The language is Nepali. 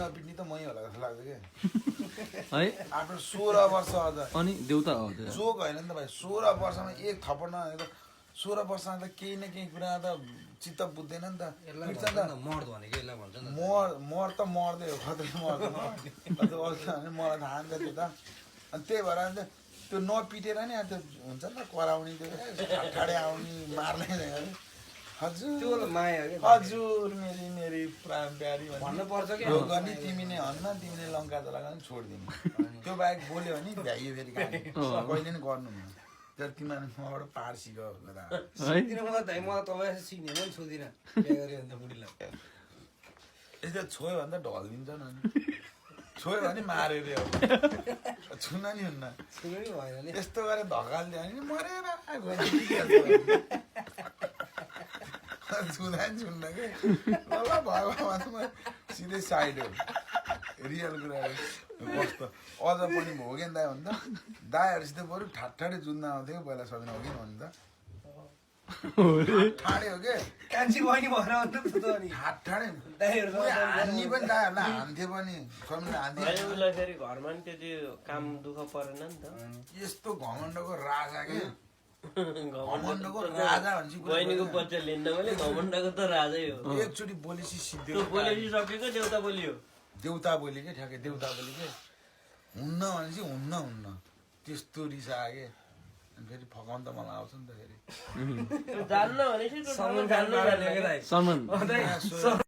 नपिट्ने त मै होला जस्तो लाग्छ क्या है आफ्नो 16 वर्ष अझ अनि देउता हो जोक होइन नि त भाइ 16 वर्षमा एक थप्पड नहानेको 16 वर्षमा त केही न केही कुरा त चित्त बुझ्दैन नि त पिट्छ नि त मर्द भनेको यसलाई भन्छ नि मर त मर्दै हो कतै मर्दैन मलाई थाहा नि त त्यो त अनि त्यही भएर अन्त त्यो नपिटेर नि अन्त हुन्छ नि त कराउने त्यो ठाडे आउने मार्ने हजुर माया हो हजुर मेरी प्राण प्यारी भन्नु पर्छ क्या यो गर्ने तिमीले हन्न तिमीले लङ्का जलाएर पनि छोडिदिनु त्यो बाहेक बोल्यो भने भ्याइयो फेरि कहिले नि गर्नु तर तिमीहरू मबाट पाहाड सिक सिक्दिनँ मलाई तपाईँ सिक्ने पनि छोदिनँ बिहा गऱ्यो भने त बुढीलाई यस्तो छोयो भने त ढल्दिन्छ नि छोयो भने मार्यो रे छुन नि हुन्न छुनु नि भएन नि यस्तो गरेर धकालिदियो भने मरेर छुँदा नि छुन्न कि ल भगवान् सिधै साइड हो रियल कुरा कस्तो अझ पनि भोगेन दाई भन्दा दाईहरूसित बरु ठाडै जुत्न आउँथ्यो पहिला सबिन हो कि भन्नु त ठाडे हो के कान्छी बहिनी भएर अन्त नि ठाडै दाइहरू हान्ने पनि दाईहरूलाई हान्थ्यो पनि सबिन हान्थ्यो उसलाई फेरि घरमा नि त्यति काम दुःख परेन नि त यस्तो घमण्डको राजा के घमण्डको राजा भन्छ बहिनीको बच्चा लिन्न भने घमण्डको त राजै हो एकचोटि बोलेपछि सिद्धि त्यो बोलेपछि सकेको देउता बोलियो देउता बोली के ठ्याक्कै देउता बोली के हुन्न भनेपछि हुन्न त्यस्तो रिसा के अनि फेरि फकाउनु त मलाई आउँछ नि त फेरि जान्न भनेपछि सलमान खान जान्नु जान्ने सलमान